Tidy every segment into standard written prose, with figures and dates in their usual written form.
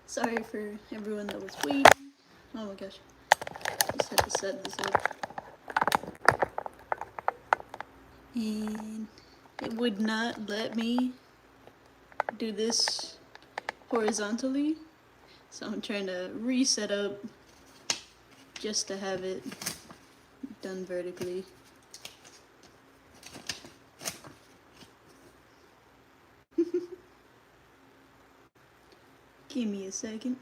Sorry for everyone that was waiting. Oh my gosh. Just had to set this up. And it would not let me do this horizontally. So I'm trying to reset up just to have it done vertically. Give me a second.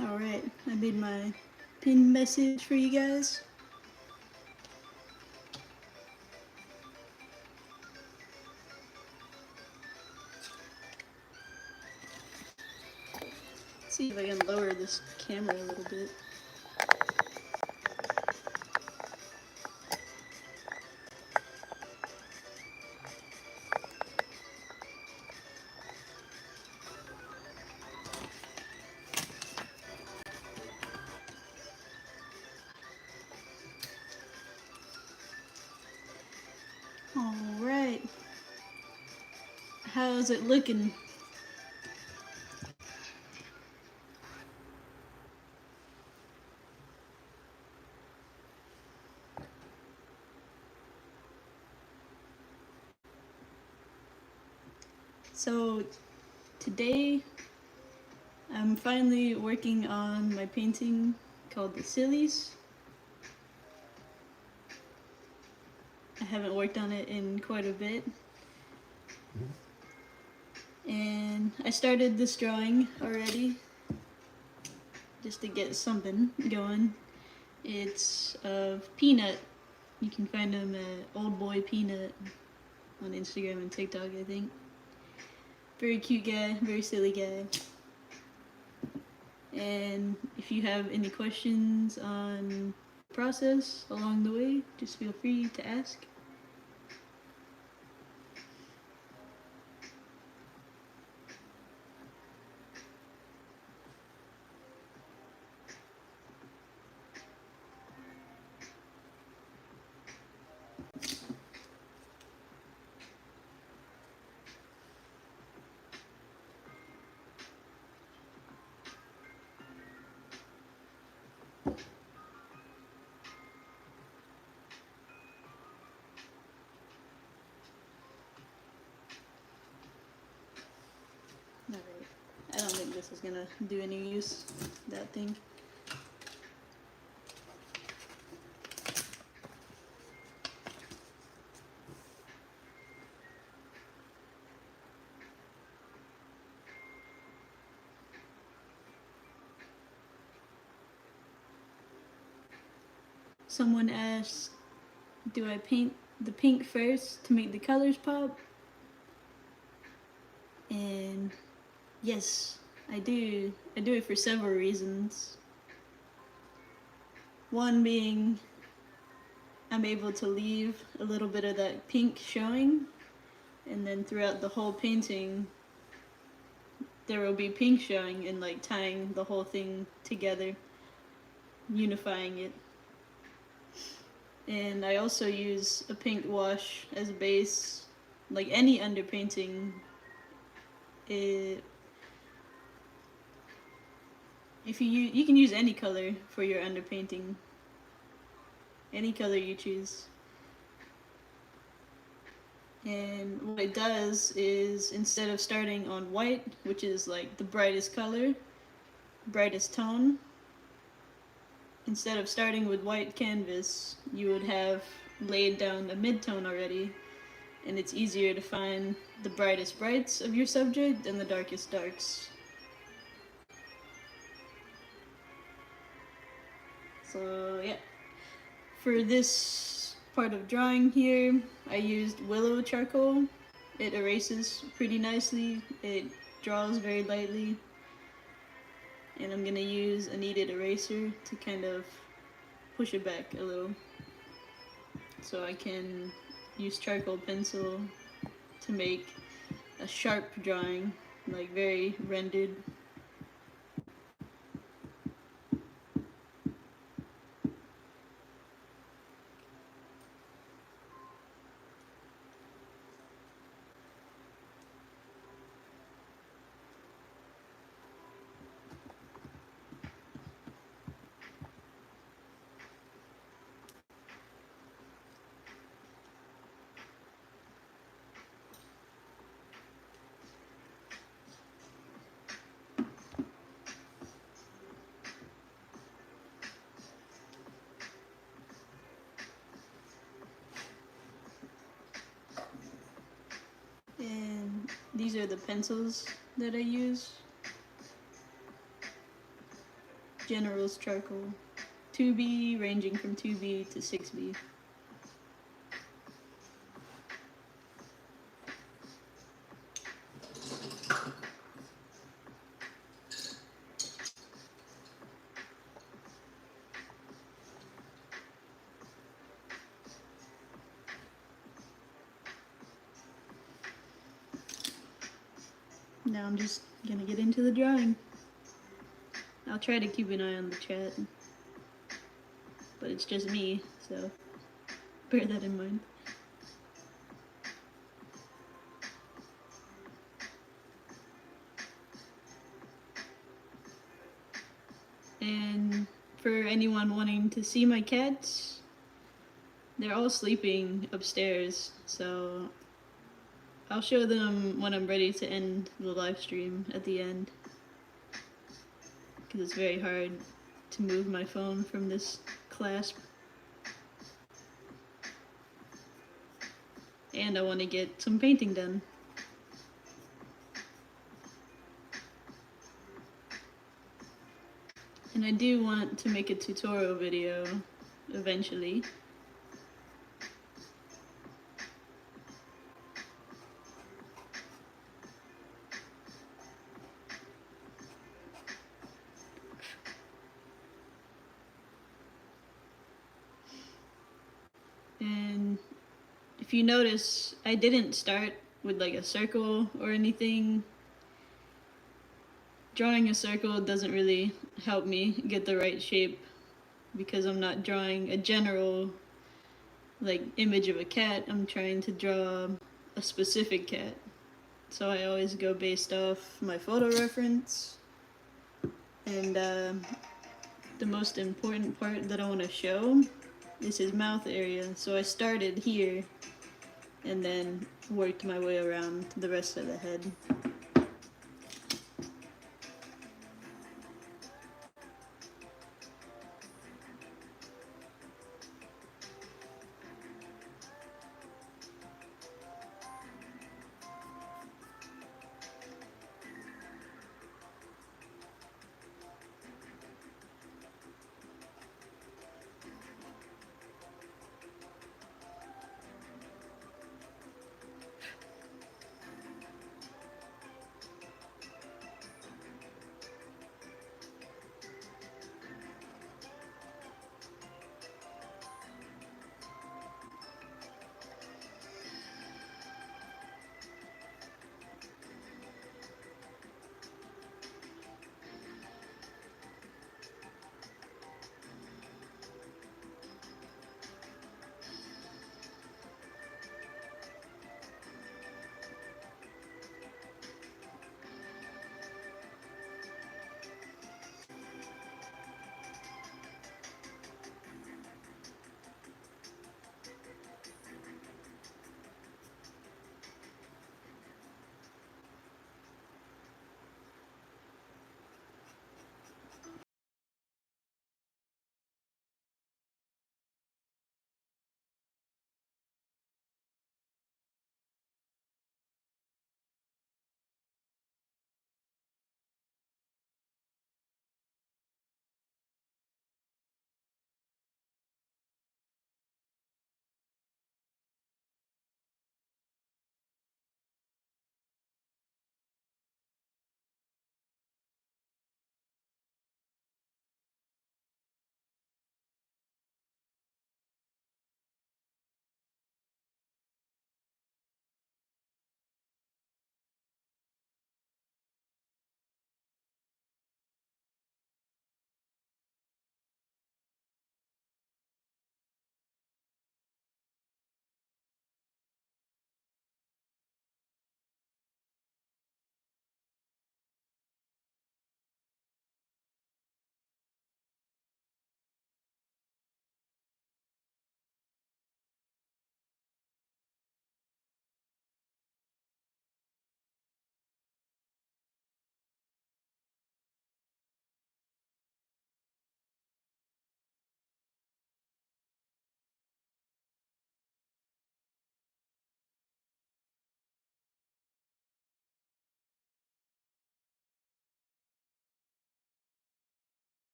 Alright, I made my pinned message for you guys. Let's see if I can lower this camera a little bit. Alright. How's it looking? So today I'm finally working on my painting called the Sillies. I haven't worked on it in quite a bit. And I started this drawing already just to get something going. It's of Peanut. You can find him at Old Boy Peanut on Instagram and TikTok, I think. Very cute guy, very silly guy. And if you have any questions on the process along the way, just feel free to ask. Alright, I don't think this is gonna do any use, that thing. Someone asked, do I paint the pink first to make the colors pop? And yes, I do. I do it for several reasons. One being I'm able to leave a little bit of that pink showing, and then throughout the whole painting there will be pink showing, and like tying the whole thing together, unifying it. And I also use a pink wash as a base. Like any underpainting, if you can use any color for your underpainting, any color you choose. And what it does is, instead of starting on white, which is like the brightest color, brightest tone, instead of starting with white canvas, you would have laid down a mid-tone already, and it's easier to find the brightest brights of your subject and the darkest darks. So yeah, for this part of drawing here, I used willow charcoal. It erases pretty nicely, it draws very lightly, and I'm gonna use a kneaded eraser to kind of push it back a little so I can use charcoal pencil to make a sharp drawing, like very rendered. And these are the pencils that I use. General's charcoal, 2B, ranging from 2B to 6B. Now I'm just gonna get into the drawing. I'll try to keep an eye on the chat, but it's just me, so bear that in mind. And for anyone wanting to see my cats, they're all sleeping upstairs, so I'll show them when I'm ready to end the live stream at the end, because it's very hard to move my phone from this clasp. And I want to get some painting done. And I do want to make a tutorial video eventually. And if you notice, I didn't start with like a circle or anything. Drawing a circle doesn't really help me get the right shape because I'm not drawing a general like image of a cat. I'm trying to draw a specific cat. So I always go based off my photo reference. And the most important part that I want to show is his mouth area. So I started here and then worked my way around the rest of the head.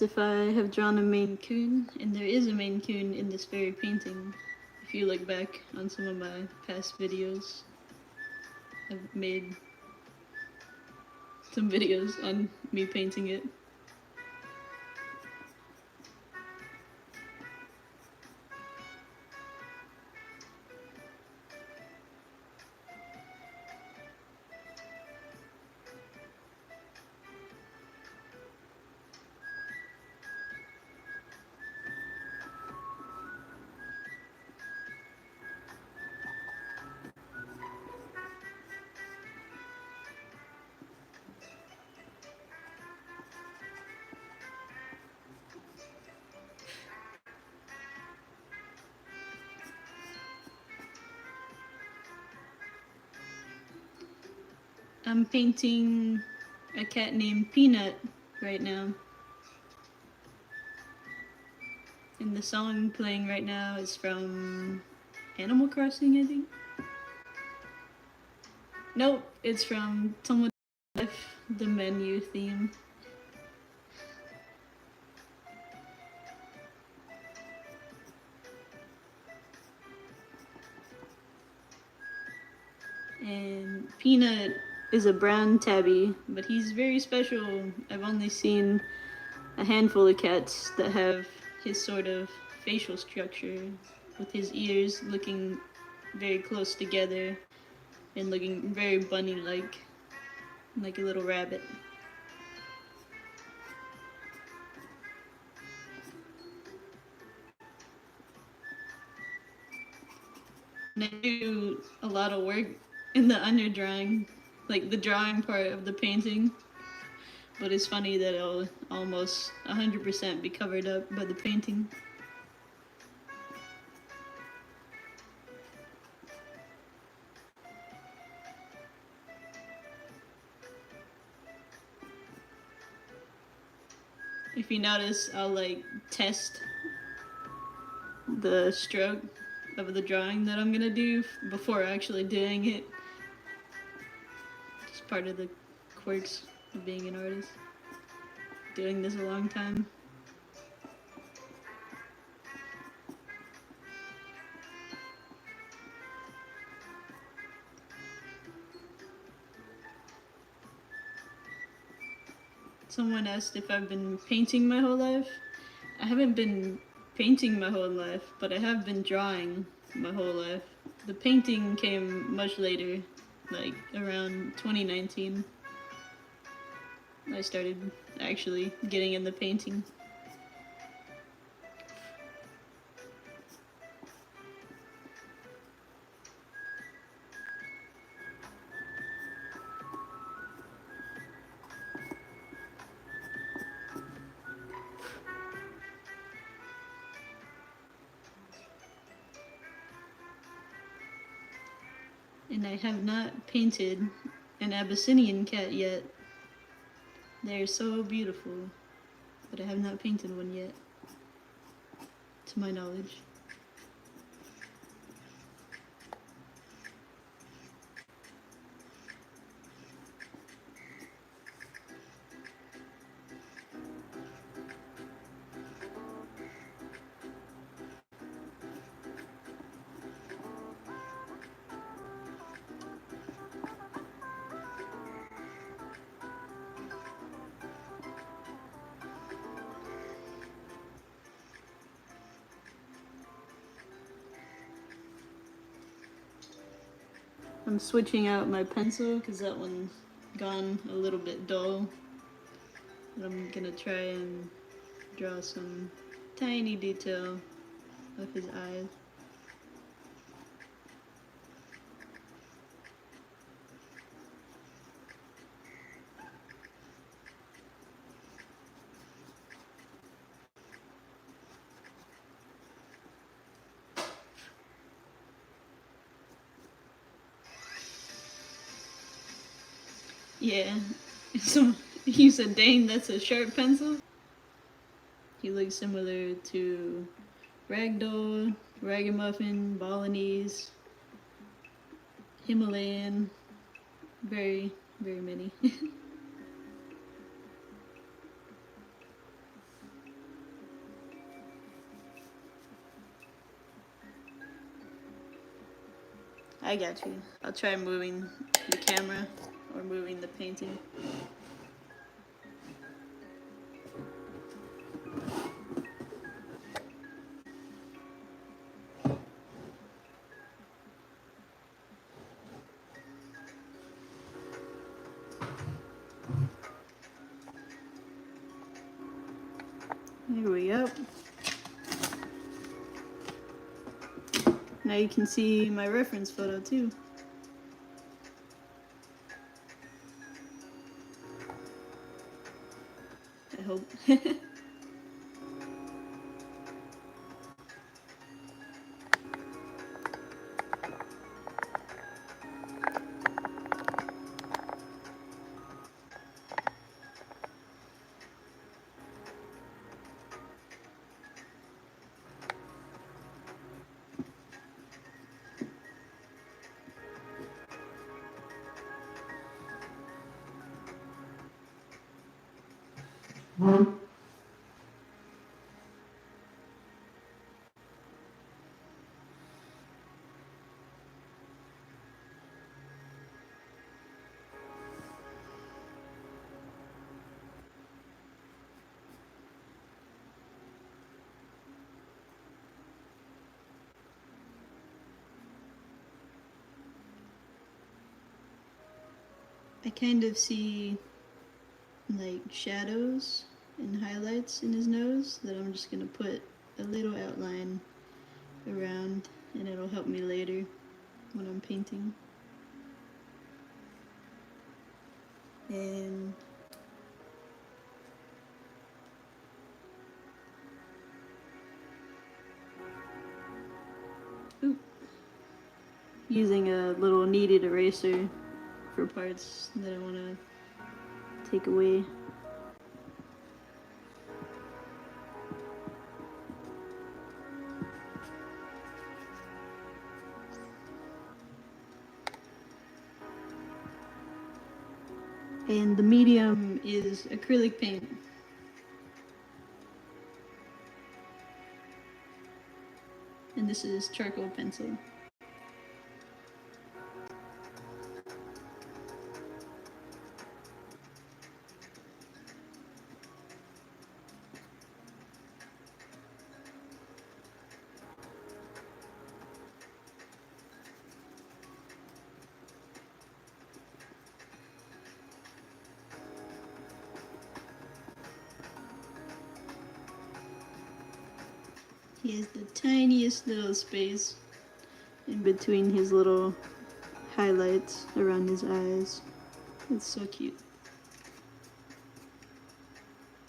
if I have drawn a Maine Coon, and there is a Maine Coon in this very painting. If you look back on some of my past videos, I've made some videos on me painting it. I'm painting a cat named Peanut right now. And the song playing right now is from Animal Crossing, I think? Nope, it's from Someone Life, the menu theme. And Peanut is a brown tabby, but he's very special. I've only seen a handful of cats that have his sort of facial structure, with his ears looking very close together and looking very bunny-like, like a little rabbit. And I do a lot of work in the underdrawing, like the drawing part of the painting. But it's funny that it'll almost 100% be covered up by the painting. If you notice, I'll like test the stroke of the drawing that I'm gonna do before actually doing it. It's part of the quirks of being an artist. Doing this a long time. Someone asked if I've been painting my whole life. I haven't been painting my whole life, but I have been drawing my whole life. The painting came much later, like around 2019. I started actually getting into painting. And I have not painted an Abyssinian cat yet. They're so beautiful, but I have not painted one yet, to my knowledge. I'm switching out my pencil because that one's gone a little bit dull. But I'm gonna try and draw some tiny detail of his eyes. Yeah, so you said, dang, that's a sharp pencil? He looks similar to Ragdoll, Ragamuffin, Balinese, Himalayan, very, very many. I got you. I'll try moving the camera or moving the painting. There we go. Now you can see my reference photo too. I hope. I kind of see like shadows and highlights in his nose that I'm just gonna put a little outline around, and it'll help me later when I'm painting. And using a little kneaded eraser for parts that I want to take away. And the medium is acrylic paint. And this is charcoal pencil. He has the tiniest little space in between his little highlights around his eyes. It's so cute.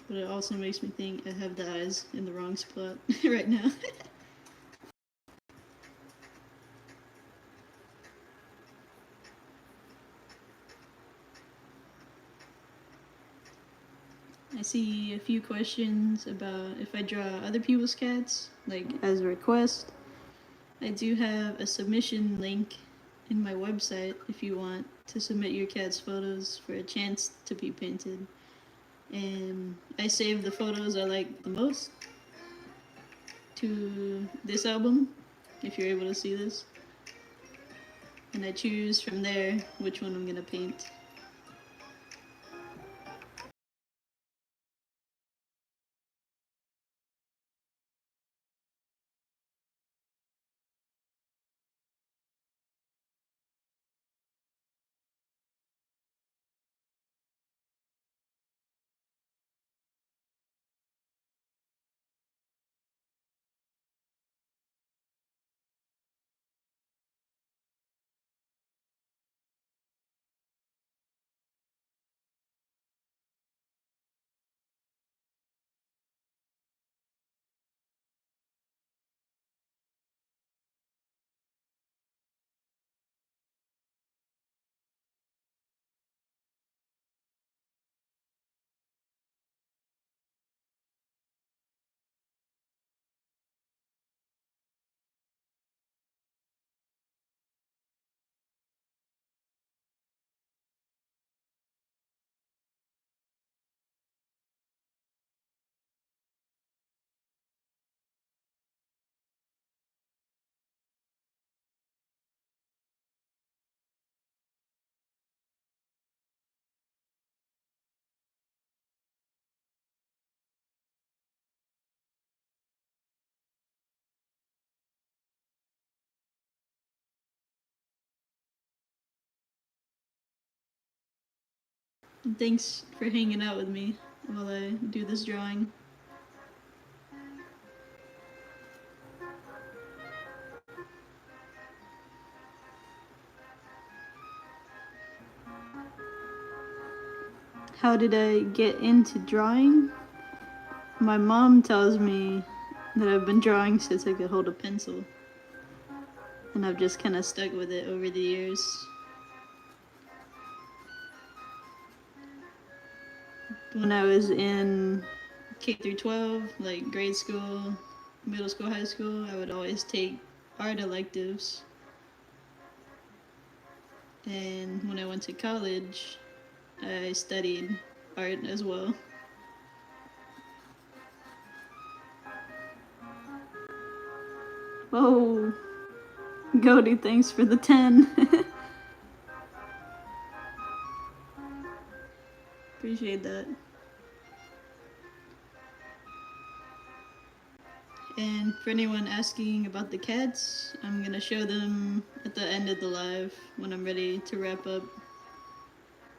But it also makes me think I have the eyes in the wrong spot right now. I see a few questions about if I draw other people's cats, like as a request. I do have a submission link in my website if you want to submit your cat's photos for a chance to be painted. And I saved the photos I like the most to this album, if you're able to see this. And I choose from there which one I'm gonna paint. And thanks for hanging out with me while I do this drawing. How did I get into drawing? My mom tells me that I've been drawing since I could hold a pencil. And I've just kind of stuck with it over the years. When I was in K through 12, like grade school, middle school, high school, I would always take art electives. And when I went to college, I studied art as well. Whoa, Cody, thanks for the 10. Appreciate that. And for anyone asking about the cats, I'm gonna show them at the end of the live when I'm ready to wrap up,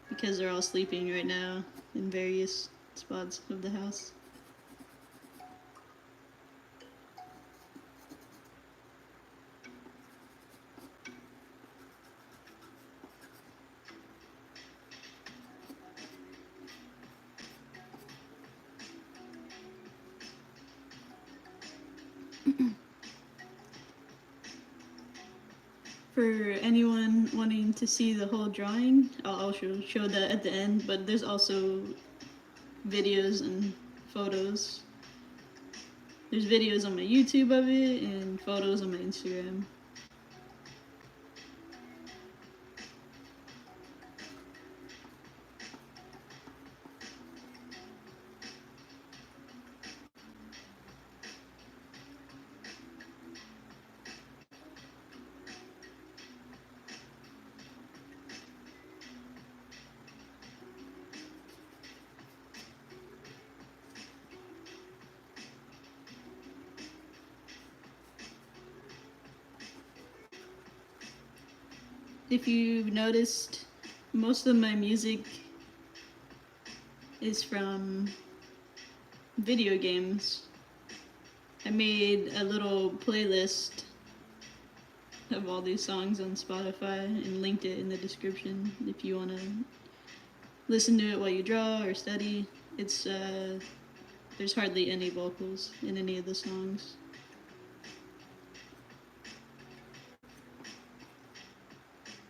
because they're all sleeping right now in various spots of the house. For anyone wanting to see the whole drawing, I'll also show that at the end, but there's also videos and photos. There's videos on my YouTube of it and photos on my Instagram. If you've noticed, most of my music is from video games. I made a little playlist of all these songs on Spotify and linked it in the description if you want to listen to it while you draw or study. It's there's hardly any vocals in any of the songs.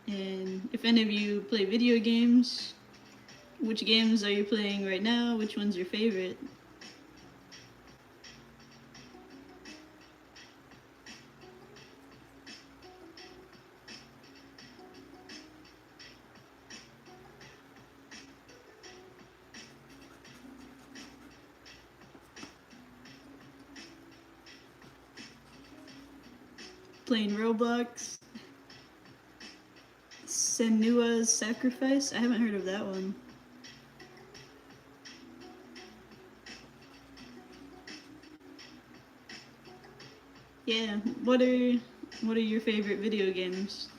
And if any of you play video games, which games are you playing right now? Which one's your favorite? Playing Roblox? Senua's Sacrifice? I haven't heard of that one. Yeah, what are your favorite video games?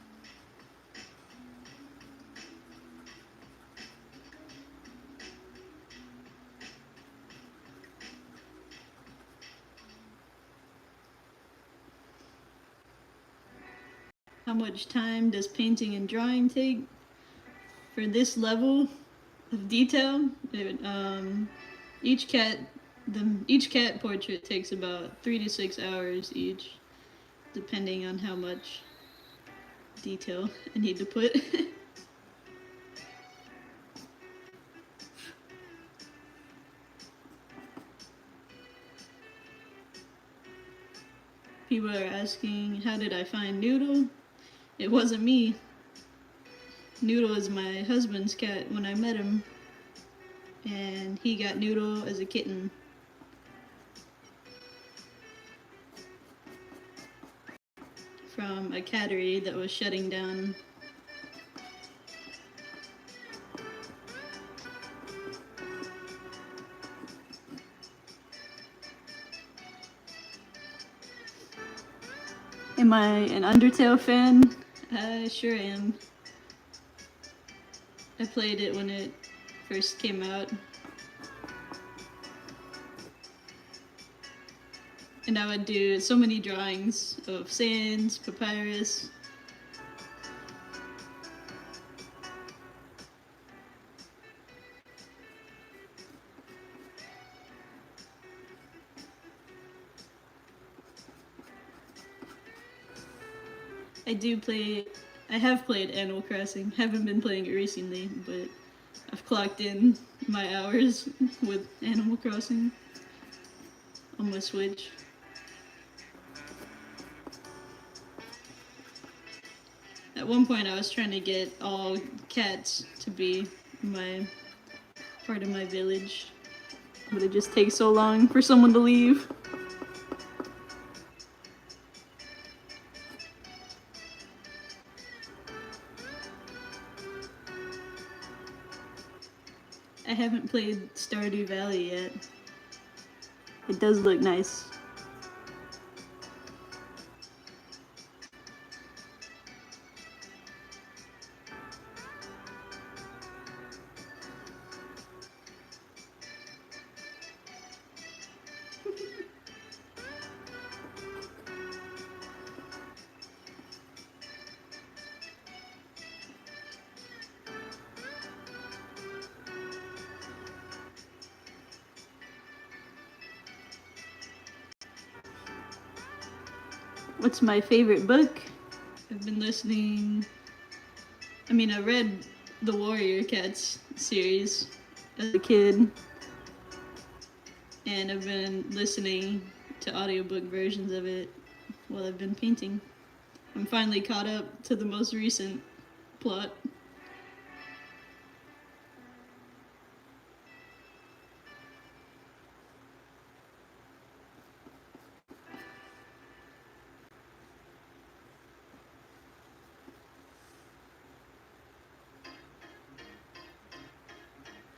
How much time does painting and drawing take? For this level of detail, each cat portrait takes about 3 to 6 hours each, depending on how much detail I need to put. People are asking, how did I find Noodle? It wasn't me. Noodle is my husband's cat when I met him, and he got Noodle as a kitten. From a cattery that was shutting down. Am I an Undertale fan? I sure am. I played it when it first came out. And I would do so many drawings of sands, papyrus. I have played Animal Crossing. Haven't been playing it recently, but I've clocked in my hours with Animal Crossing on my Switch. At one point I was trying to get all cats to be part of my village, but it just takes so long for someone to leave. I haven't played Stardew Valley yet. It does look nice. What's my favorite book? I've been listening... I read the Warrior Cats series as a kid, and I've been listening to audiobook versions of it while I've been painting. I'm finally caught up to the most recent plot.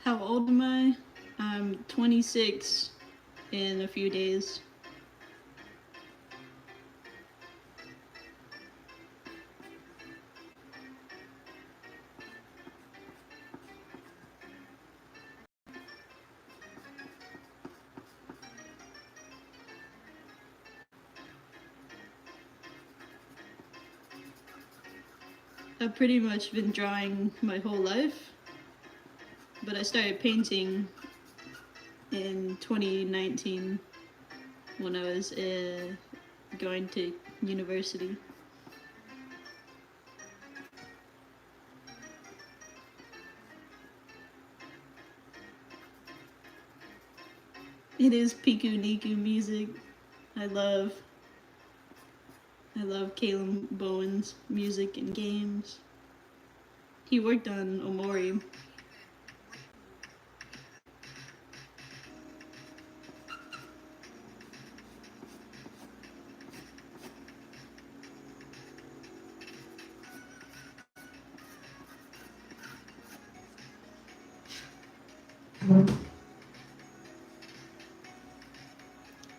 How old am I? I'm 26 in a few days. I've pretty much been drawing my whole life, but I started painting in 2019 when I was going to university. It is Piku Niku music. I love Caleb Bowen's music and games. He worked on Omori.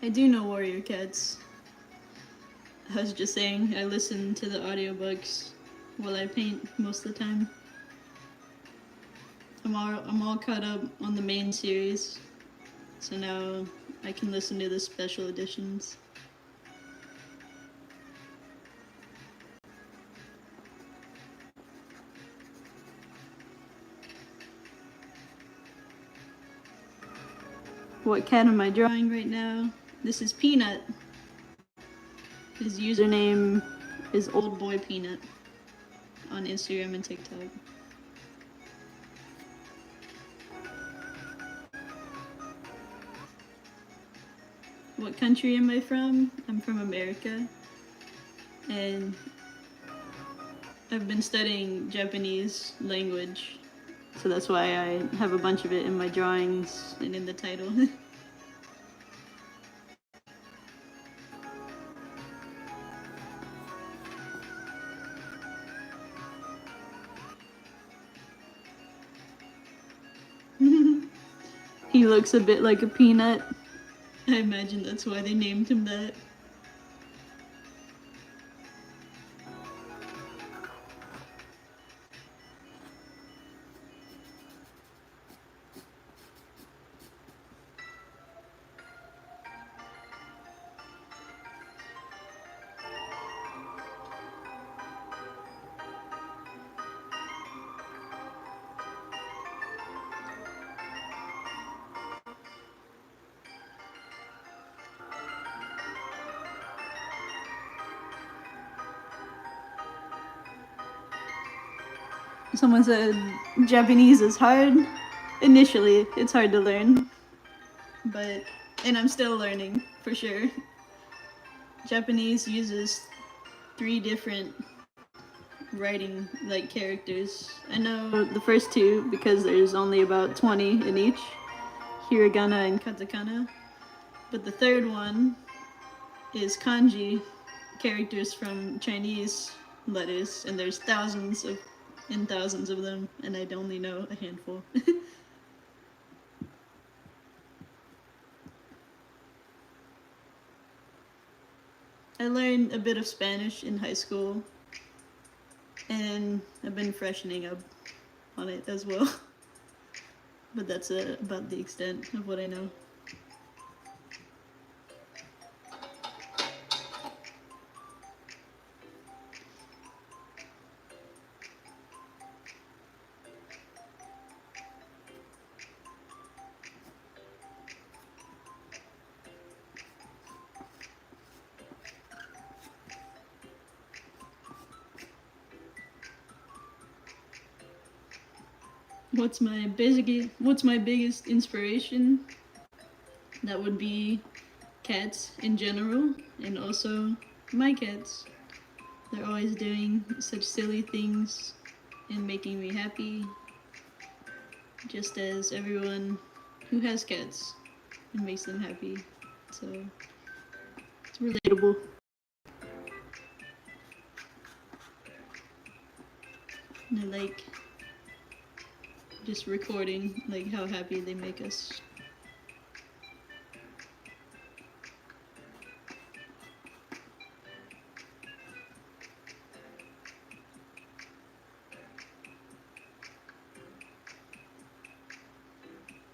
I do know Warrior Cats. I was just saying, I listen to the audiobooks while I paint most of the time. I'm all caught up on the main series, so now I can listen to the special editions. What cat am I drawing right now? This is Peanut. His username is Old Boy Peanut on Instagram and TikTok. What country am I from? I'm from America, and I've been studying Japanese language, so that's why I have a bunch of it in my drawings and in the title. He looks a bit like a peanut. I imagine that's why they named him that. Someone said Japanese is hard. Initially, it's hard to learn. And I'm still learning, for sure. Japanese uses 3 different writing like characters. I know the first 2 because there's only about 20 in each, hiragana and katakana. But the 3rd one is kanji, characters from Chinese letters, and there's thousands of them, and I only know a handful. I learned a bit of Spanish in high school, and I've been freshening up on it as well. But that's about the extent of what I know. What's my biggest inspiration? That would be cats in general, and also my cats. They're always doing such silly things and making me happy, just as everyone who has cats, it makes them happy. So it's relatable. And I like just recording like how happy they make us.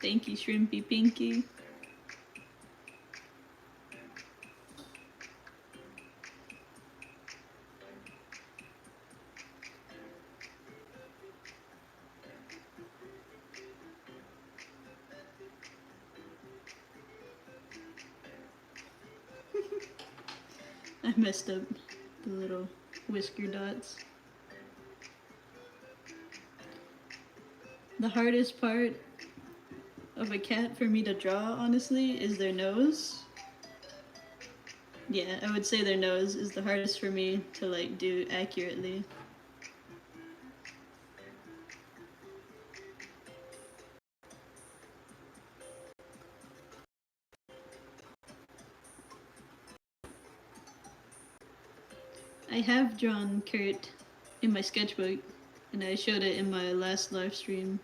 Thank you, Shrimpy Pinky. I messed up the little whisker dots. The hardest part of a cat for me to draw, honestly, is their nose. Yeah, I would say their nose is the hardest for me to like do accurately. I have drawn Kurt in my sketchbook, and I showed it in my last live stream.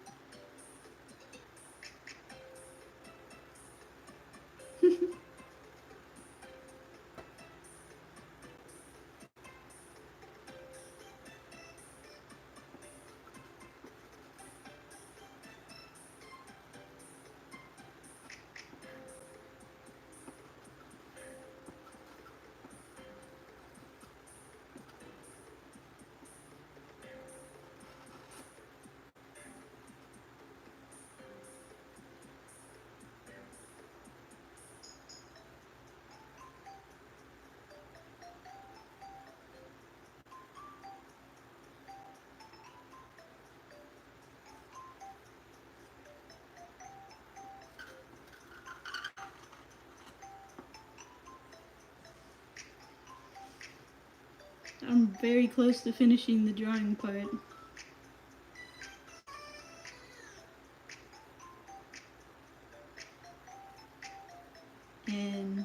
I'm very close to finishing the drawing part. And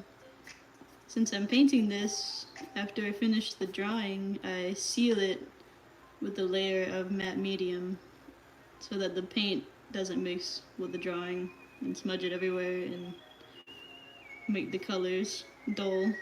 since I'm painting this, after I finish the drawing, I seal it with a layer of matte medium so that the paint doesn't mix with the drawing and smudge it everywhere and make the colors dull.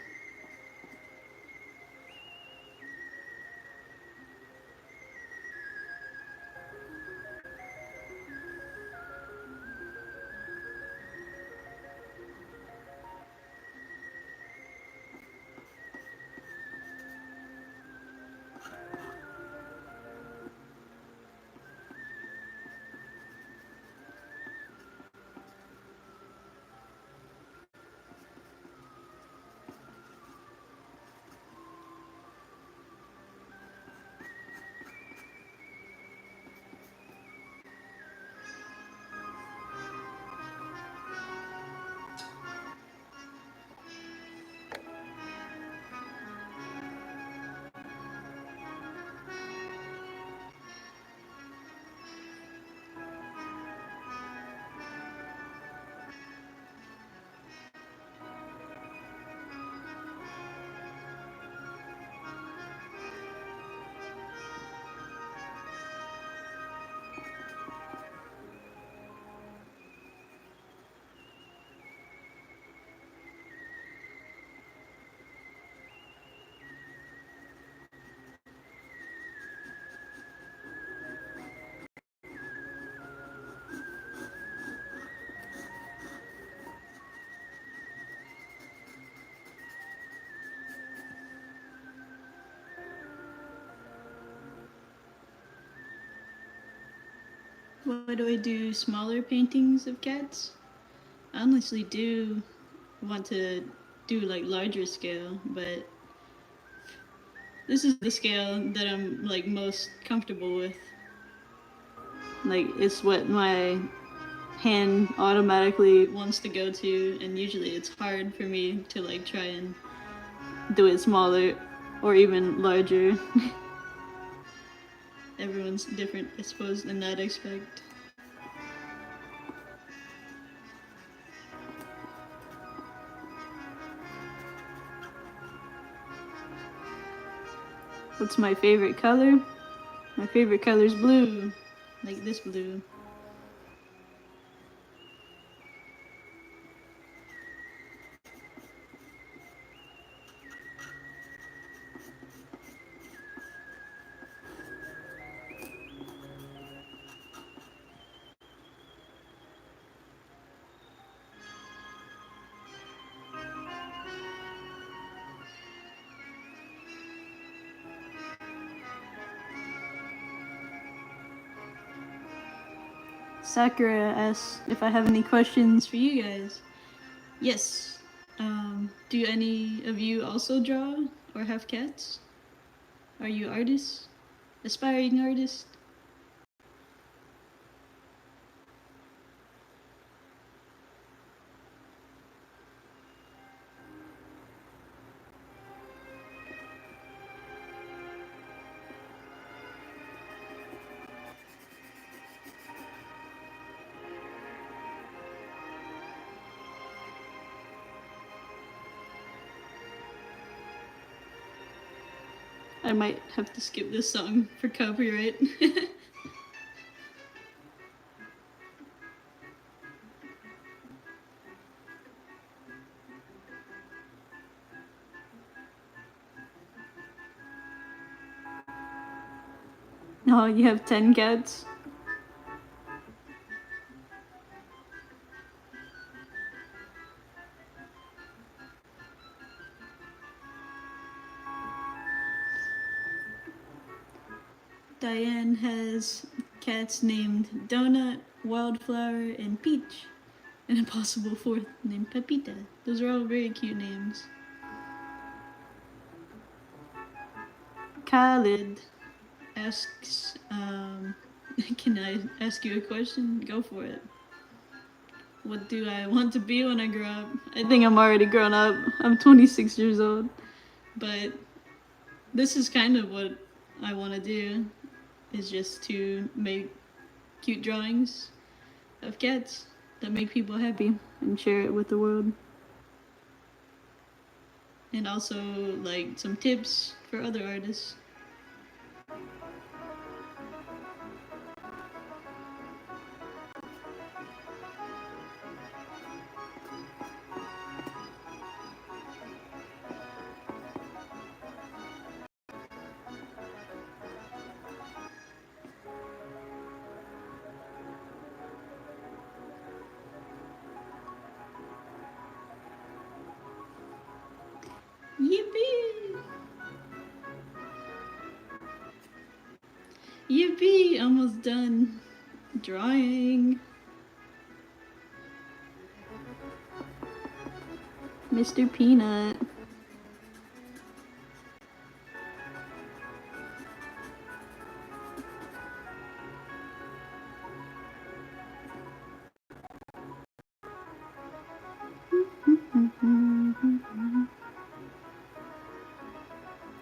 Why do I do smaller paintings of cats? I honestly do want to do like larger scale, but this is the scale that I'm like most comfortable with. Like it's what my hand automatically wants to go to, and usually it's hard for me to like try and do it smaller or even larger. Everyone's different, I suppose, in that aspect. What's my favorite color? My favorite color is blue, like this blue. Sakura asks if I have any questions for you guys. Yes. Do any of you also draw or have cats? Are you artists? Aspiring artists? I might have to skip this song for copyright. Oh, you have 10 cats? Diane has cats named Donut, Wildflower, and Peach, and a possible fourth named Pepita. Those are all very cute names. Khalid asks, can I ask you a question? Go for it. What do I want to be when I grow up? I think I'm already grown up. I'm 26 years old. But this is kind of what I want to do, is just to make cute drawings of cats that make people happy and share it with the world. And also like some tips for other artists. Yippee! Yippee! Almost done drawing. Mr. Peanut.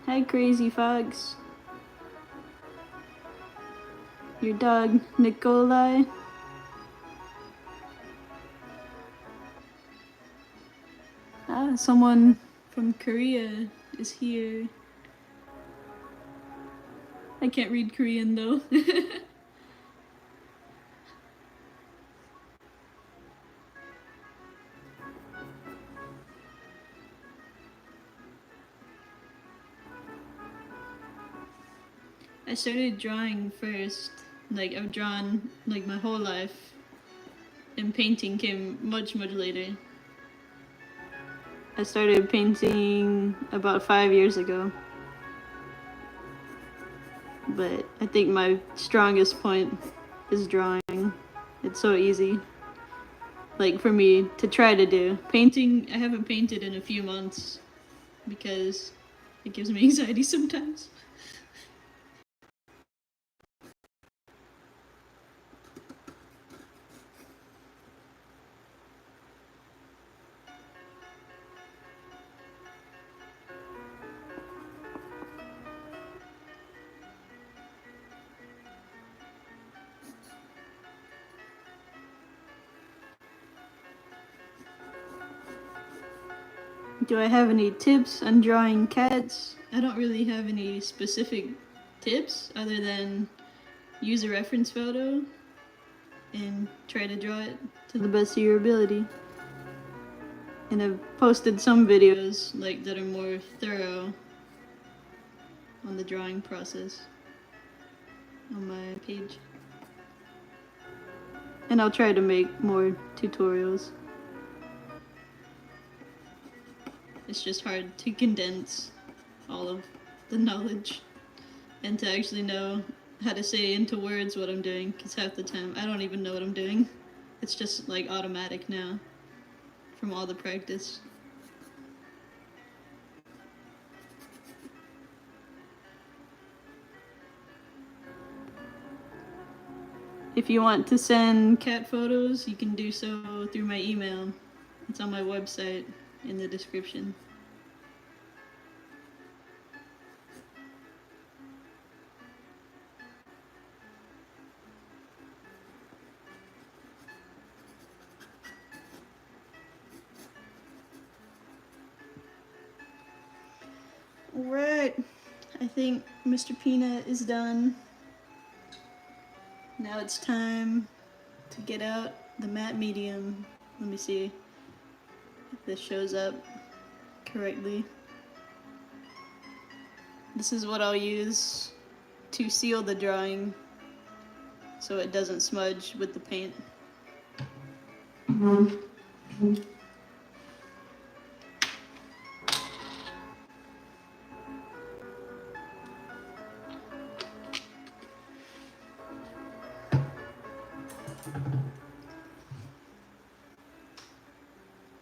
Hi, Crazy Fox. Your dog, Nikolai. Ah, someone from Korea is here. I can't read Korean though. I started drawing first. Like I've drawn like my whole life, and painting came much later. I started painting about 5 years ago. But I think my strongest point is drawing. It's so easy. Like for me to try to do. Painting, I haven't painted in a few months because it gives me anxiety sometimes. Do I have any tips on drawing cats? I don't really have any specific tips other than use a reference photo and try to draw it to the best of your ability. And I've posted some videos like that are more thorough on the drawing process on my page. And I'll try to make more tutorials. It's just hard to condense all of the knowledge and to actually know how to say into words what I'm doing, because half the time I don't even know what I'm doing. It's just like automatic now from all the practice. If you want to send cat photos, you can do so through my email. It's on my website in the description. Alright, I think Mr. Peanut is done. Now it's time to get out the matte medium. Let me see if this shows up correctly. This is what I'll use to seal the drawing so it doesn't smudge with the paint.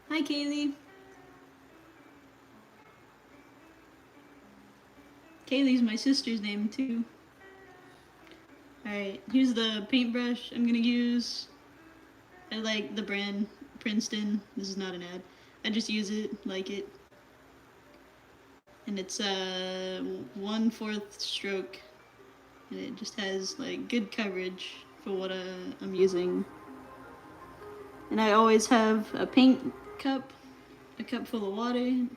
Hi, Kaylee. Kaylee's my sister's name too. Alright, here's the paintbrush I'm gonna use. I like the brand Princeton. This is not an ad. I just use it, like it. And it's 1/4 stroke. And it just has like good coverage for what I'm using. And I always have a paint cup, a cup full of water.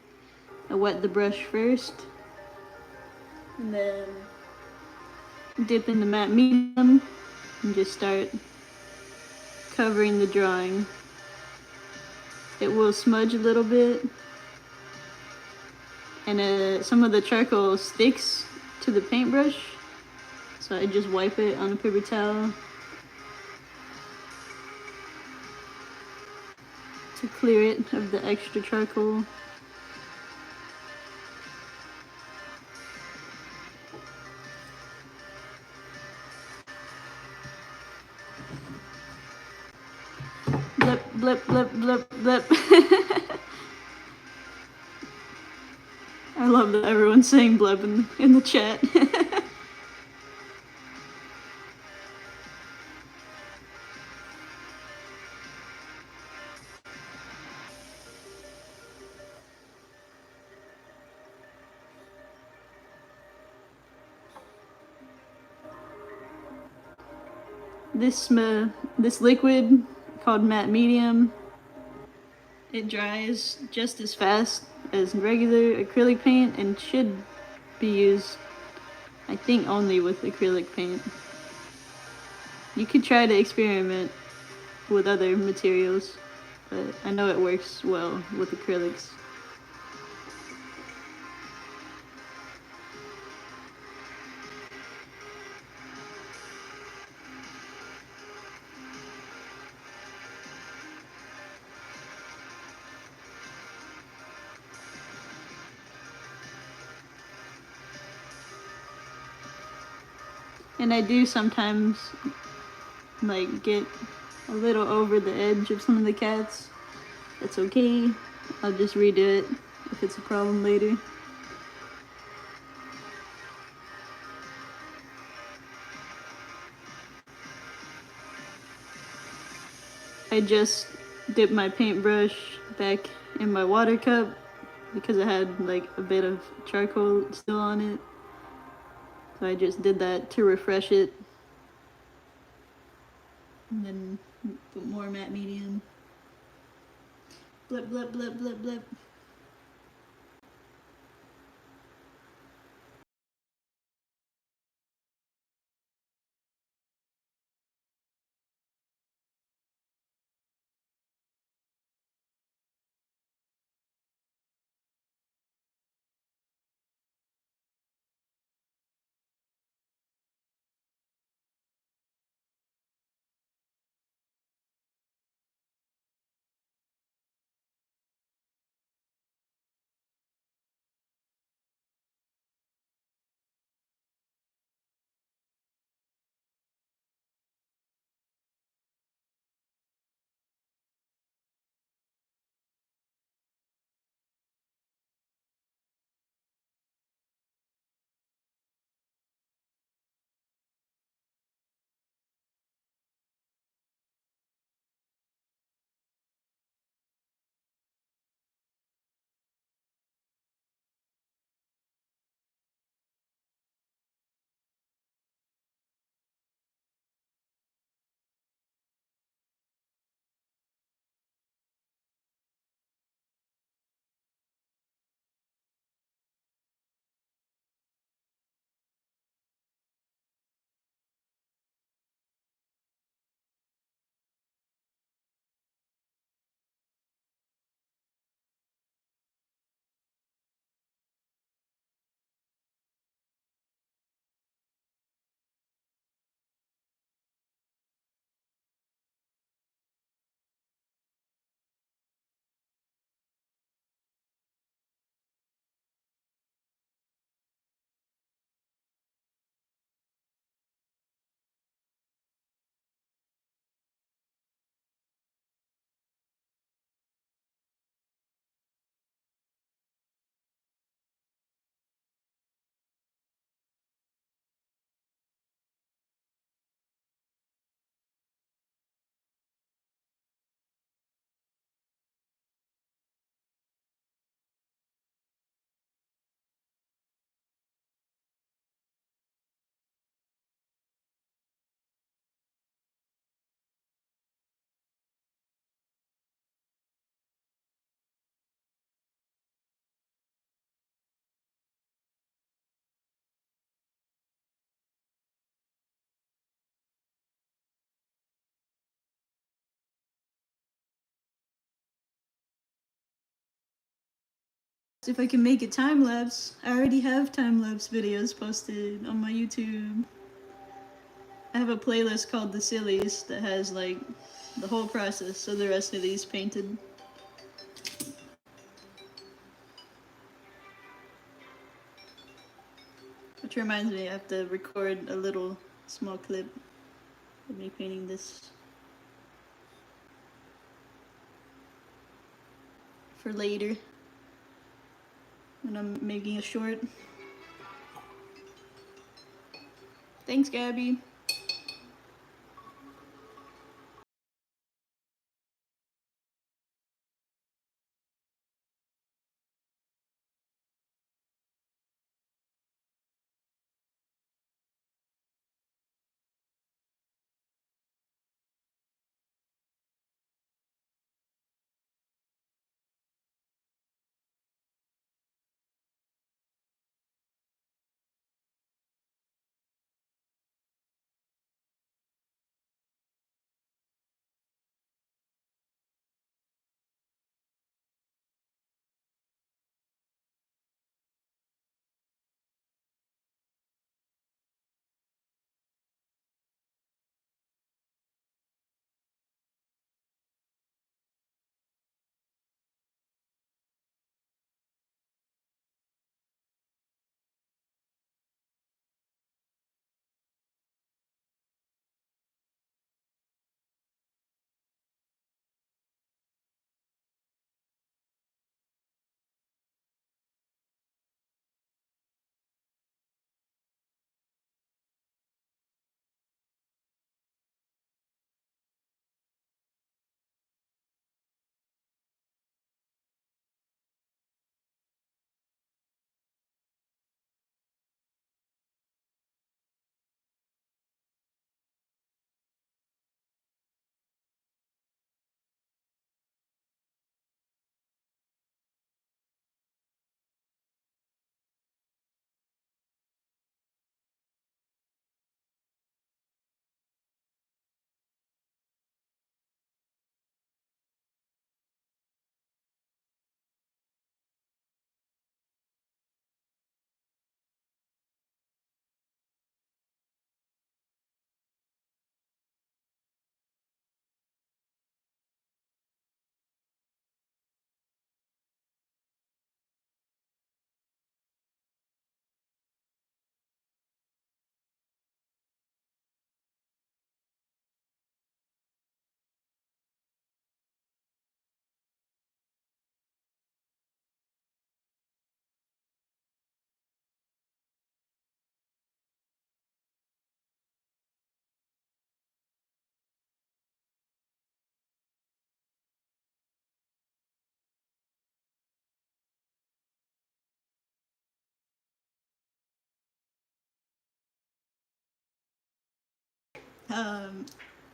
I wet the brush first. And then dip in the matte medium and just start covering the drawing. It will smudge a little bit, and some of the charcoal sticks to the paintbrush, so I just wipe it on a paper towel to clear it of the extra charcoal. Blip, blip, blip, blip, blip. I love that everyone's saying blip in the chat. This liquid called matte medium, it dries just as fast as regular acrylic paint and should be used, I think, only with acrylic paint. You could try to experiment with other materials, but I know it works well with acrylics. And I do sometimes like get a little over the edge of some of the cats. That's okay. I'll just redo it if it's a problem later. I just dipped my paintbrush back in my water cup because it had like a bit of charcoal still on it. So I just did that to refresh it. And then put more matte medium. Blip, blip, blip, blip, blip. If I can make a time lapse, I already have time lapse videos posted on my YouTube. I have a playlist called the Sillies that has like the whole process of the rest of these painted. Which reminds me, I have to record a little small clip of me painting this for later when I'm making a short. Thanks, Gabby.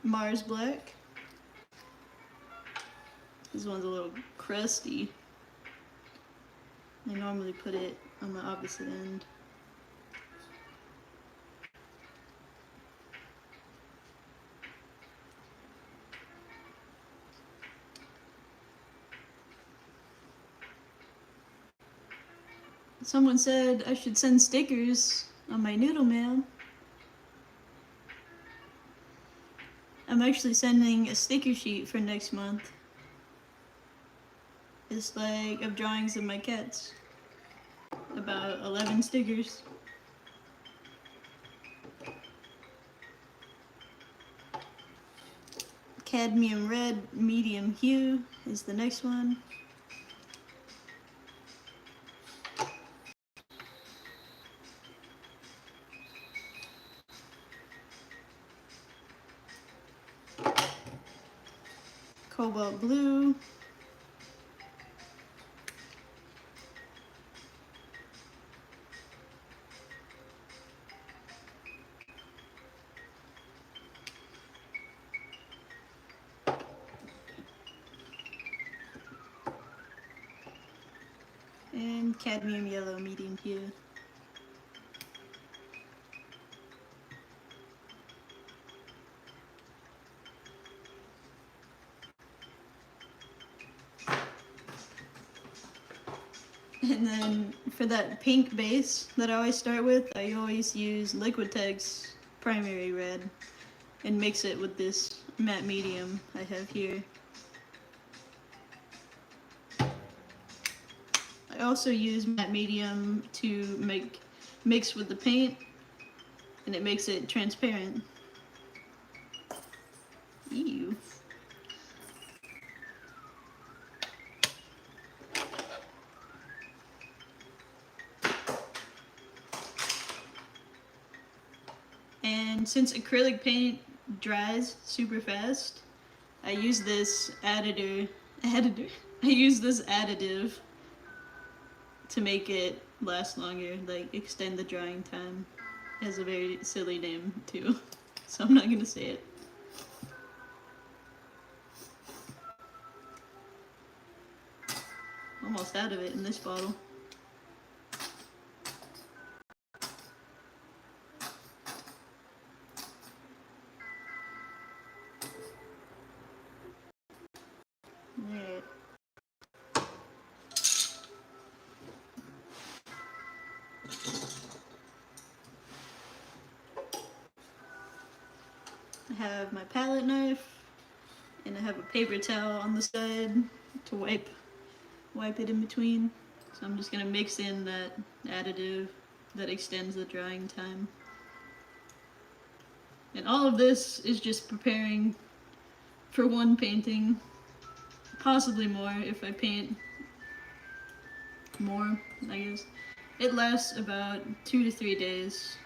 Mars Black. This one's a little crusty. I normally put it on the opposite end. Someone said I should send stickers on my noodle mail. I'm actually sending a sticker sheet for next month. It's like of drawings of my cats. About 11 stickers. Cadmium red medium hue is the next one. Cobalt blue. And cadmium yellow medium hue. And then for that pink base that I always start with, I always use Liquitex primary red and mix it with this matte medium I have here. I also use matte medium to mix with the paint, and it makes it transparent. Ew. And since acrylic paint dries super fast, I use this additive to make it last longer, like extend the drying time. It has a very silly name too, so I'm not gonna say it. Almost out of it in this bottle. Alright. I have my palette knife, and I have a paper towel on the side to wipe it in between. So I'm just gonna mix in that additive that extends the drying time. And all of this is just preparing for one painting, possibly more if I paint more, I guess. It lasts about 2 to 3 days.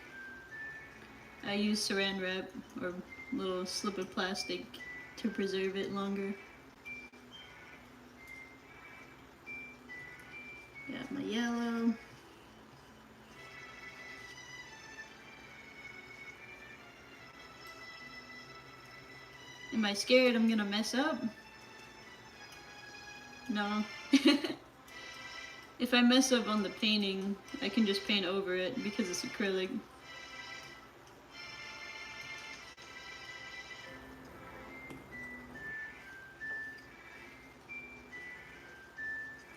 I use saran wrap or a little slip of plastic to preserve it longer. Got my yellow. Am I scared I'm gonna mess up? No. If I mess up on the painting, I can just paint over it because it's acrylic.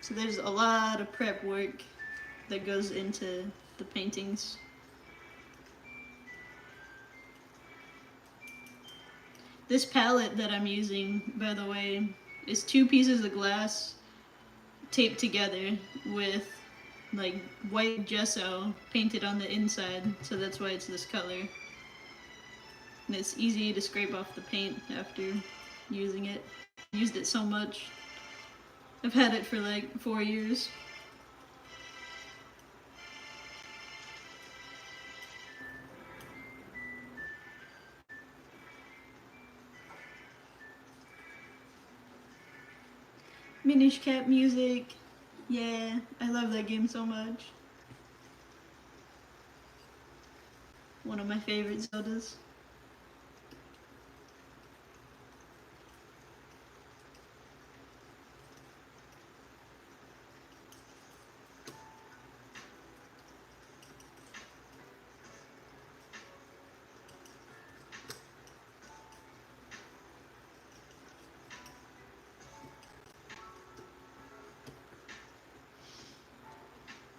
So there's a lot of prep work that goes into the paintings. This palette that I'm using, by the way, is 2 pieces of glass taped together with like white gesso painted on the inside, so that's why it's this color. And it's easy to scrape off the paint after using it. Used it so much. I've had it for like 4 years. Minish Cap music. Yeah, I love that game so much. One of my favorite Zeldas.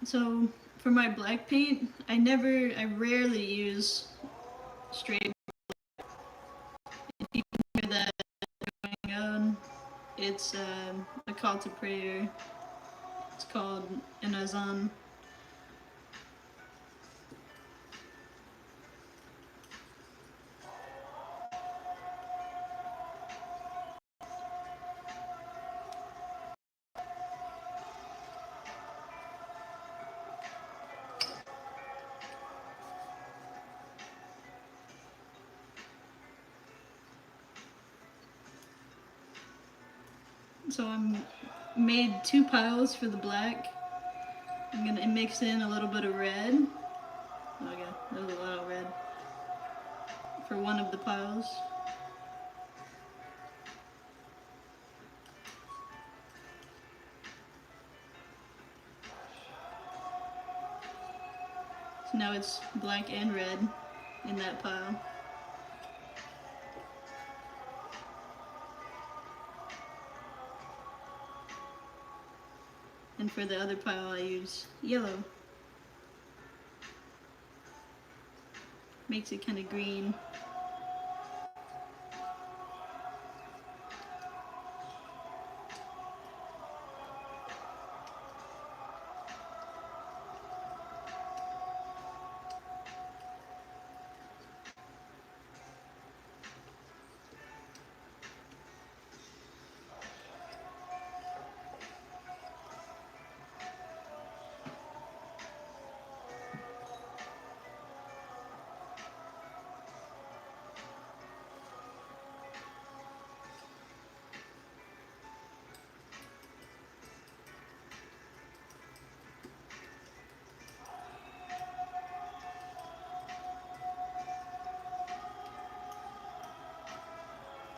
So for my black paint, I rarely use straight. If you can hear that going on, it's a call to prayer. It's called an azan. So I'm made 2 piles for the black. I'm gonna mix in a little bit of red. Oh yeah, there's a lot of red for one of the piles. So now it's black and red in that pile. And for the other pile I use yellow. Makes it kind of green.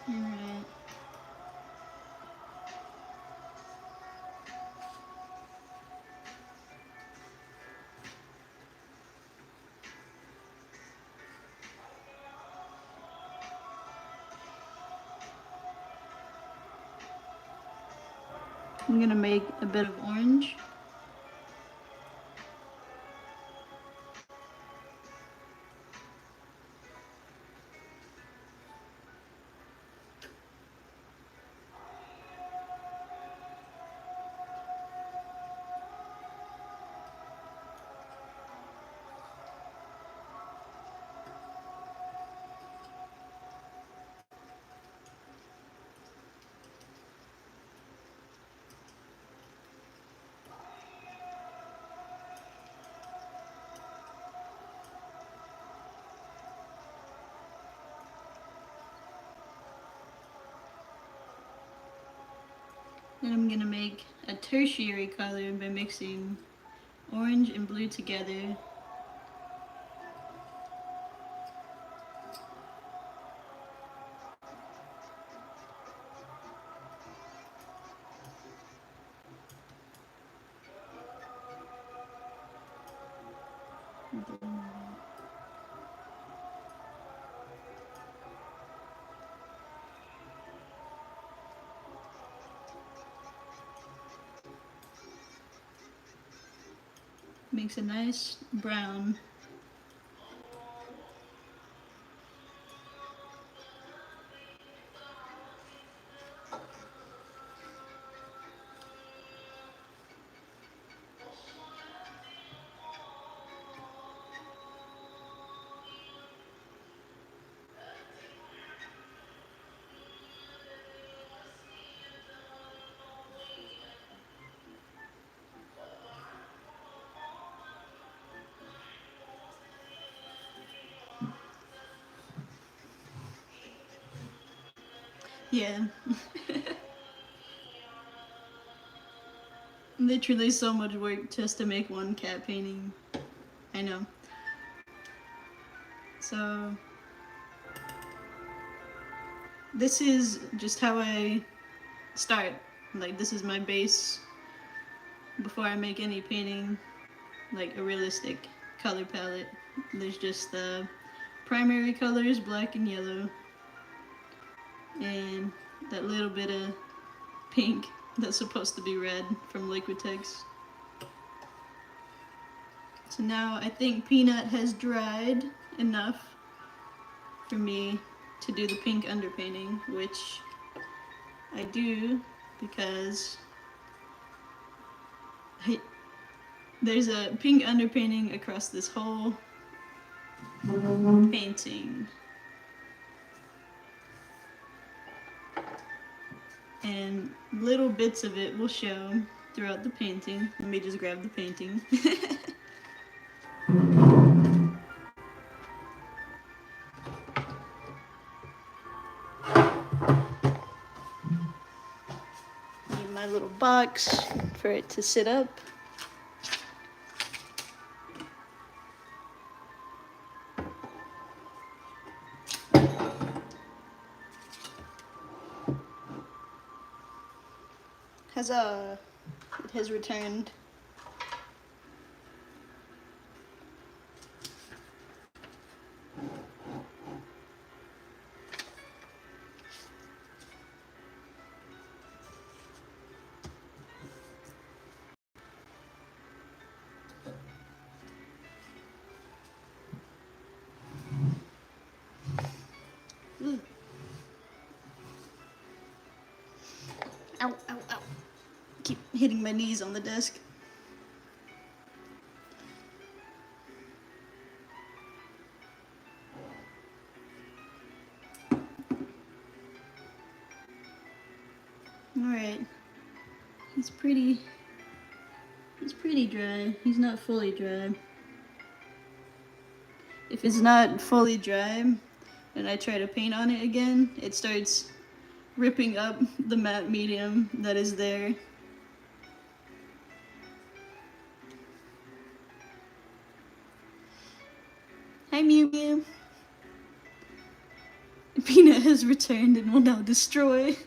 Alright. I'm gonna make a bit of orange. Then I'm gonna make a tertiary color by mixing orange and blue together. Makes a nice brown. Yeah. Literally so much work just to make one cat painting. I know. So this is just how I start. Like this is my base before I make any painting, like a realistic color palette. There's just the primary colors, black and yellow, and that little bit of pink that's supposed to be red from Liquitex. So now I think Peanut has dried enough for me to do the pink underpainting, which I do because there's a pink underpainting across this whole painting. And little bits of it will show throughout the painting. Let me just grab the painting. Need my little box for it to sit up. Huzzah! It has returned. Ooh. Ow, ow, ow. Keep hitting my knees on the desk. Alright. He's pretty dry. He's not fully dry. If it's not fully dry and I try to paint on it again, it starts ripping up the matte medium that is there. Hi, Mew Mew. Peanut has returned and will now destroy.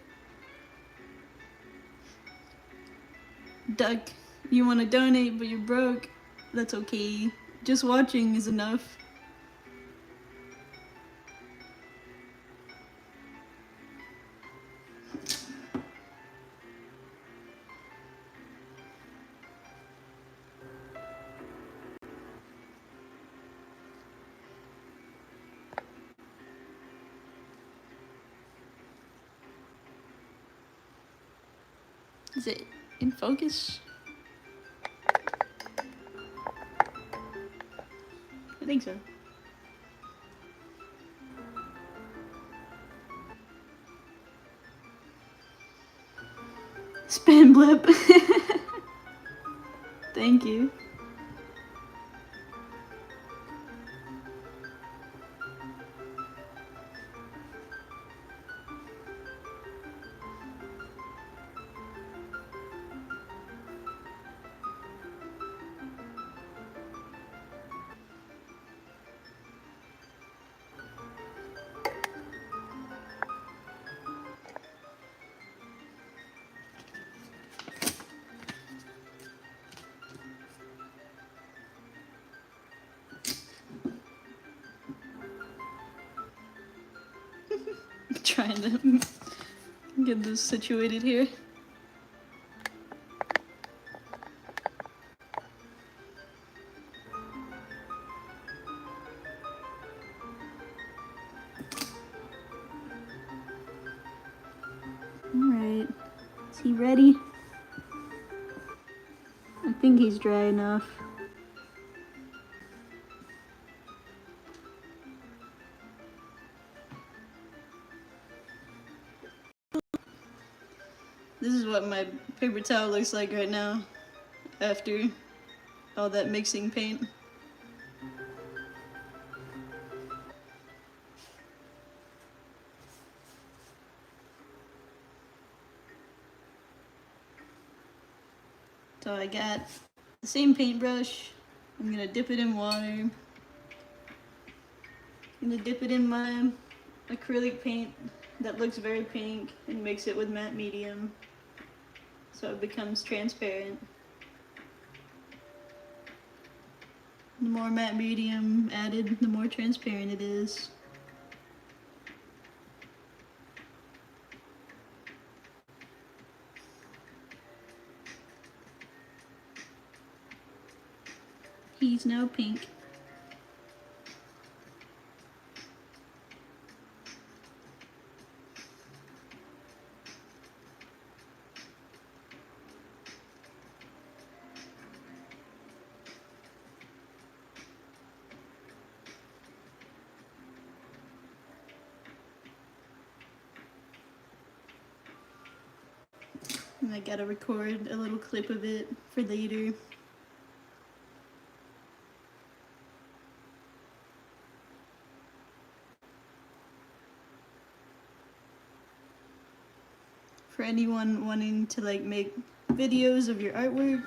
Duck, you want to donate but you're broke? That's okay. Just watching is enough. Is it in focus? I think so. Spam blip. Thank you. Trying to get this situated here. Alright, is he ready? I think he's dry enough. This is what my paper towel looks like right now after all that mixing paint. So I got the same paintbrush. I'm gonna dip it in water. I'm gonna dip it in my acrylic paint that looks very pink and mix it with matte medium so it becomes transparent. The more matte medium added, the more transparent it is. He's now pink. And I gotta record a little clip of it for later. For anyone wanting to like make videos of your artwork,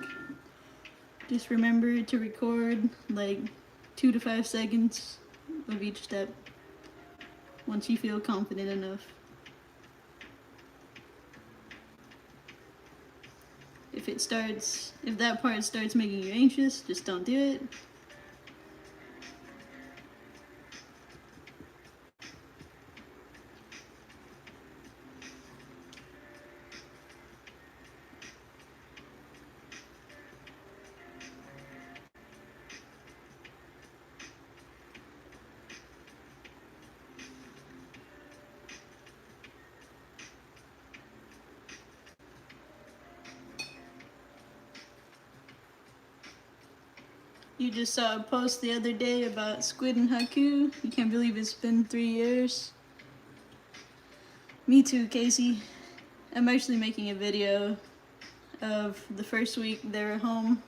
just remember to record like 2 to 5 seconds of each step once you feel confident enough. If that part starts making you anxious, just don't do it. You just saw a post the other day about squid and haiku. You can't believe it's been 3 years. Me too, Casey. I'm actually making a video of the first week they were home.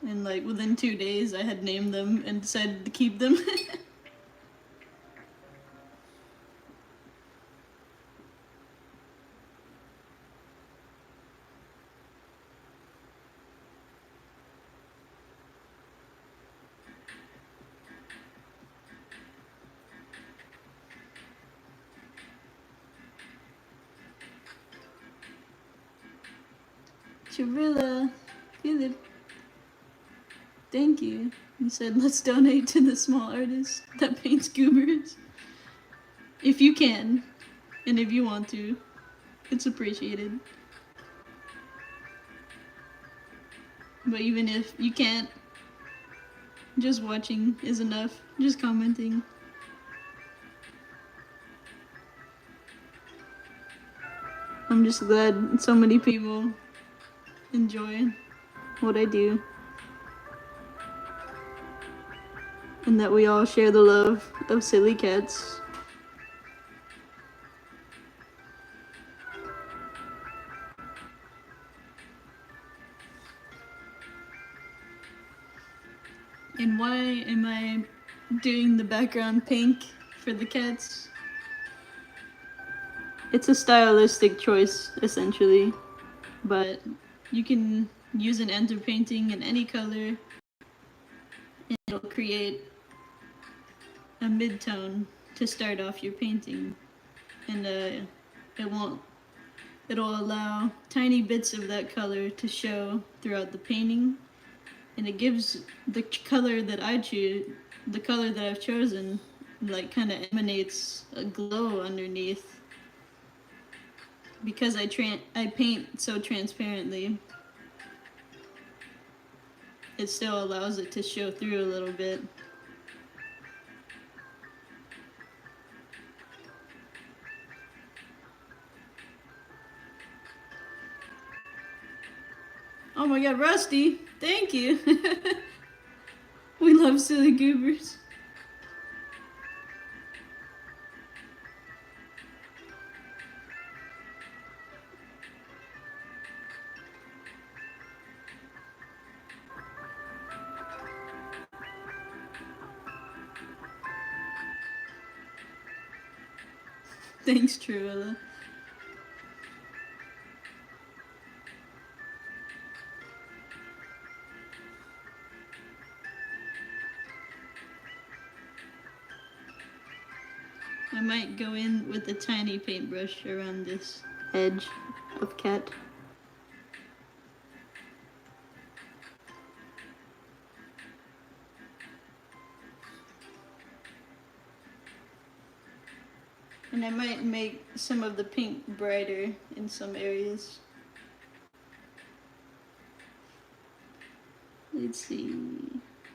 And like within 2 days I had named them and decided to keep them. Chavrilla, Philip, thank you. You said let's donate to the small artist that paints goobers. If you can, and if you want to, it's appreciated. But even if you can't, just watching is enough. Just commenting. I'm just glad so many people enjoy what I do. And that we all share the love of silly cats. And why am I doing the background pink for the cats? It's a stylistic choice, essentially. But you can use an underpainting in any color and it'll create a mid-tone to start off your painting. And it'll allow tiny bits of that color to show throughout the painting. And it gives the color that I've chosen, like kind of emanates a glow underneath. Because I paint so transparently, it still allows it to show through a little bit. Oh my god, Rusty! Thank you! We love silly goobers. Thanks, Truella. I might go in with a tiny paintbrush around this edge of cat. And I might make some of the pink brighter in some areas. let's see,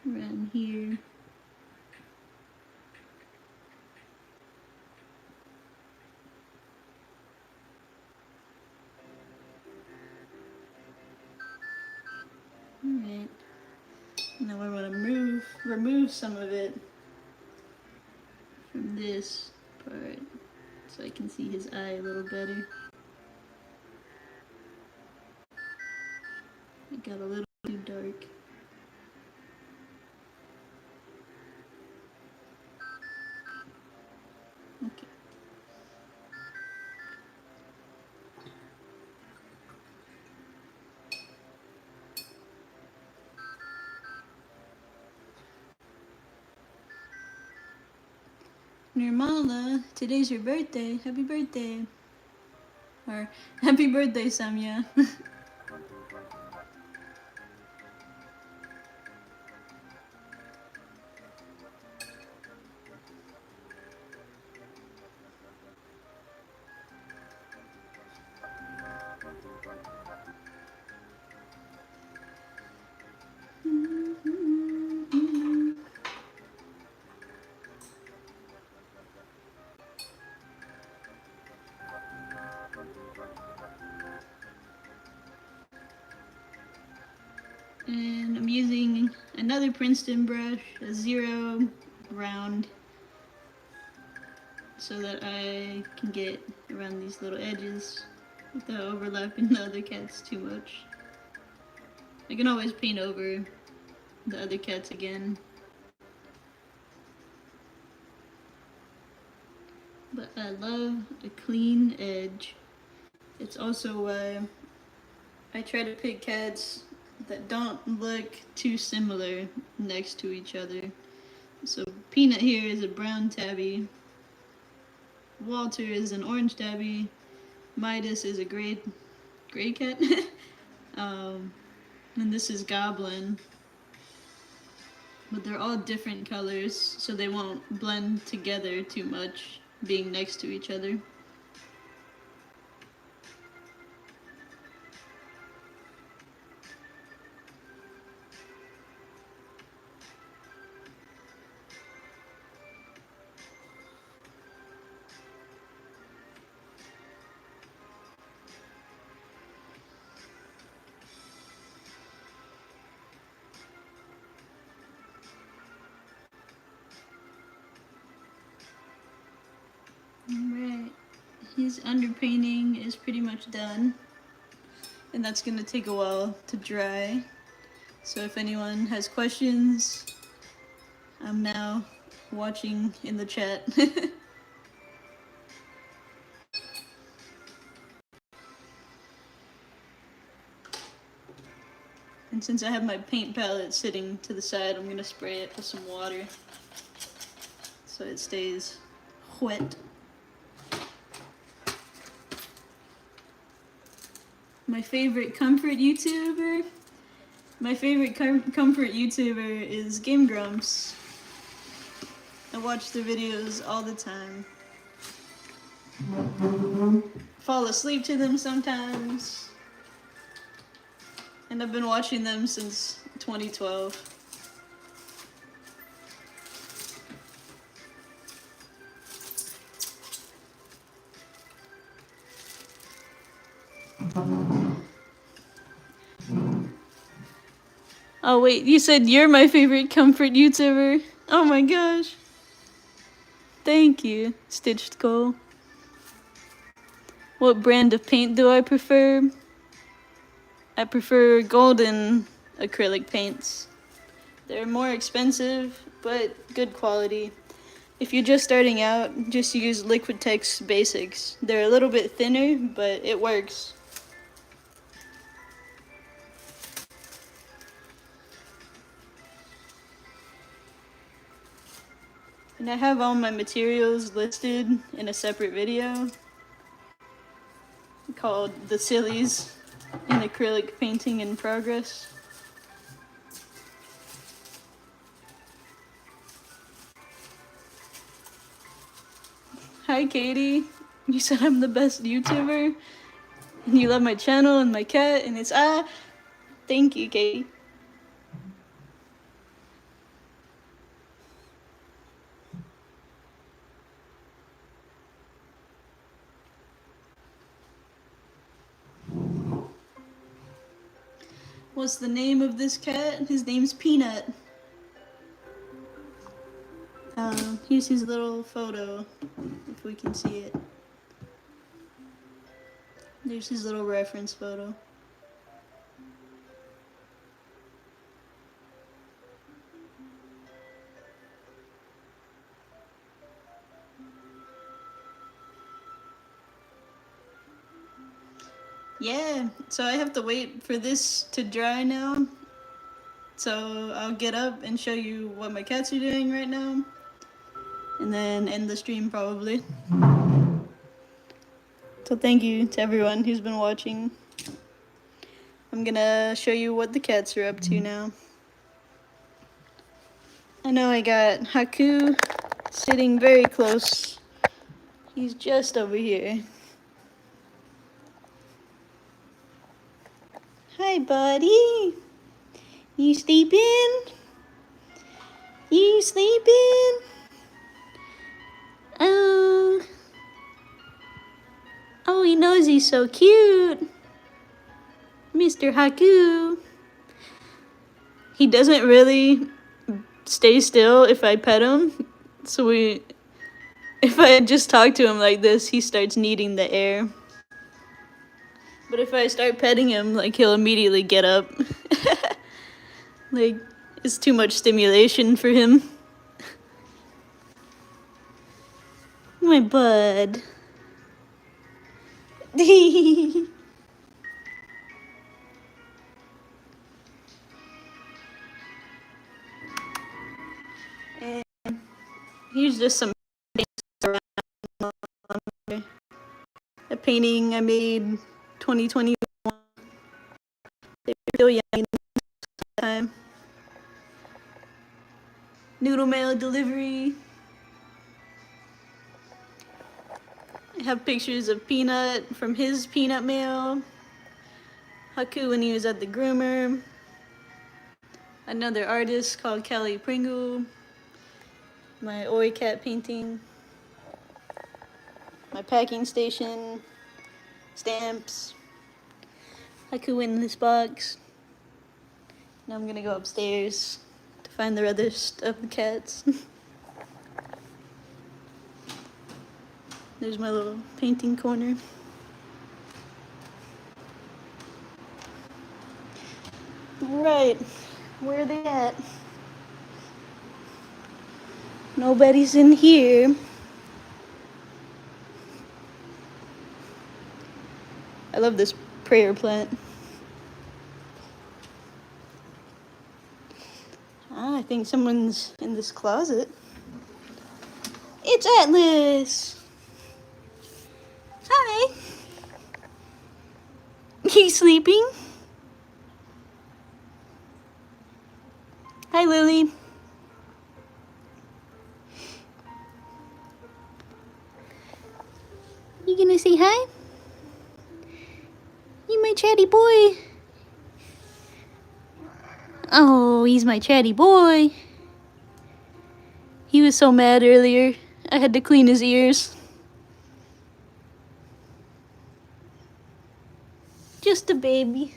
around here. Alright, now I want to remove some of it from this part so I can see his eye a little better. It got a little too dark. Okay. Nirmala, today's your birthday. Happy birthday. Or, happy birthday, Samya. And I'm using another Princeton brush, a 0 round, so that I can get around these little edges without overlapping the other cats too much. I can always paint over the other cats again. But I love a clean edge. It's also why I try to pick cats that don't look too similar next to each other. So Peanut here is a brown tabby, Walter is an orange tabby, Midas is a gray cat, and this is Goblin. But they're all different colors, so they won't blend together too much being next to each other. Alright, his underpainting is pretty much done, and that's gonna take a while to dry. So if anyone has questions, I'm now watching in the chat. And since I have my paint palette sitting to the side, I'm gonna spray it with some water so it stays wet. My favorite comfort YouTuber? My favorite comfort YouTuber is Game Grumps. I watch their videos all the time. Fall asleep to them sometimes. And I've been watching them since 2012. Oh wait, you said you're my favorite comfort YouTuber? Oh my gosh. Thank you, Stitched Skull. What brand of paint do I prefer? I prefer golden acrylic paints. They're more expensive, but good quality. If you're just starting out, just use Liquitex Basics. They're a little bit thinner, but it works. And I have all my materials listed in a separate video called The Sillies in Acrylic Painting in Progress. Hi Katie, you said I'm the best YouTuber, and you love my channel and my cat, and it's thank you Katie. What's the name of this cat? His name's Peanut. Here's his little photo, if we can see it. There's his little reference photo. Yeah, so I have to wait for this to dry now. So I'll get up and show you what my cats are doing right now. And then end the stream probably. So thank you to everyone who's been watching. I'm gonna show you what the cats are up to now. I know I got Haku sitting very close. He's just over here. Hi, buddy. You sleeping? You sleeping? Oh. Oh, he knows he's so cute. Mr. Haku. He doesn't really stay still if I pet him. So if I just talk to him like this, he starts kneading the air. But if I start petting him, like, he'll immediately get up. Like, it's too much stimulation for him. My bud. And here's just some a painting I made 2021. They were still young at the time. Noodle mail delivery. I have pictures of Peanut from his peanut mail. Haku when he was at the groomer. Another artist called Kelly Pringle. My Oi cat painting. My packing station. Stamps. Haku in this box. Now I'm gonna go upstairs to find the rest of the cats. There's my little painting corner. Right, where are they at? Nobody's in here. I love this prayer plant. I think someone's in this closet. It's Atlas! Hi! He's sleeping? Hi, Lily. You gonna say hi? You my chatty boy. Oh, he's my chatty boy. He was so mad earlier. I had to clean his ears. Just a baby.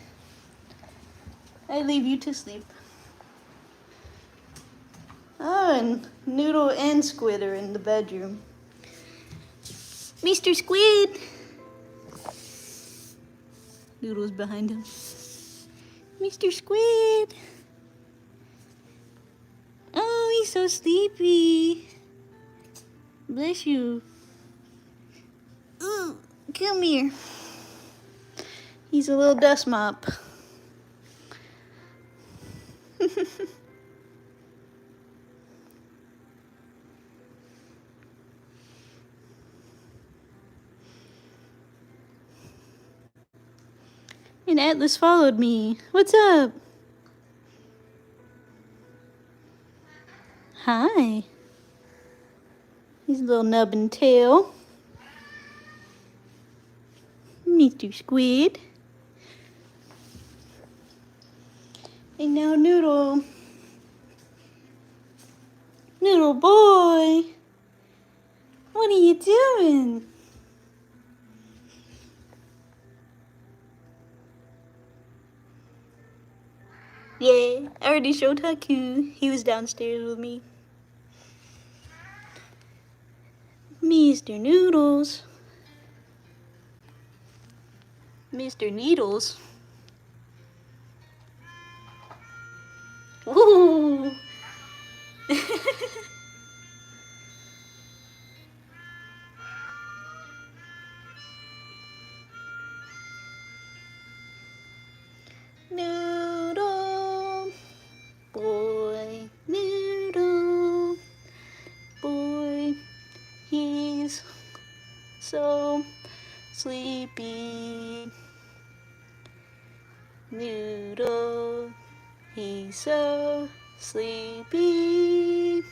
I leave you to sleep. Oh, and Noodle and Squid are in the bedroom. Mr. Squid! Noodle's behind him. Mr. Squid! Oh, he's so sleepy. Bless you. Ooh, come here. He's a little dust mop. And Atlas followed me. What's up? Hi. His little nubbin tail. Mr. Squid. And now Noodle. Noodle boy. What are you doing? Yeah, I already showed Haku. He was downstairs with me. Mr. Noodles. Mr. Needles. Ooh. Noodle. Boy. Noodle. Boy. He's so sleepy. Noodle. He's so sleepy.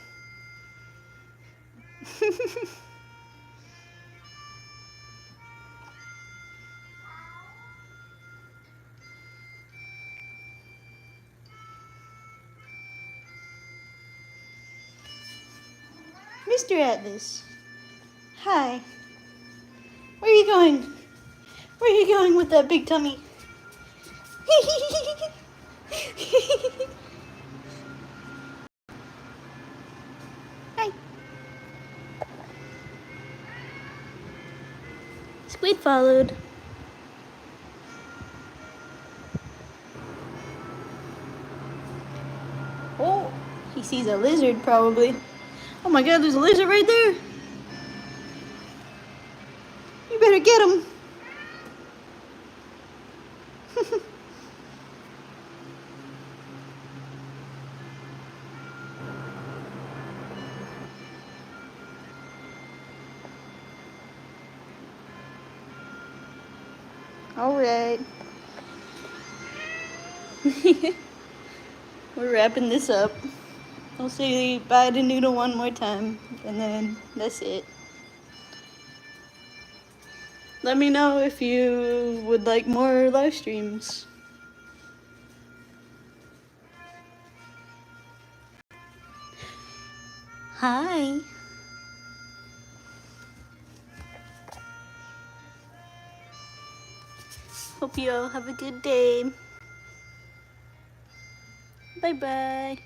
Mr. Atlas. Hi. Where are you going? Where are you going with that big tummy? Hi. Squid followed. Oh, he sees a lizard probably. Oh my god, there's a lizard right there. You better get him. All right. We're wrapping this up. I'll say bye to Noodle one more time, and then that's it. Let me know if you would like more live streams. Hi. Hope you all have a good day. Bye bye.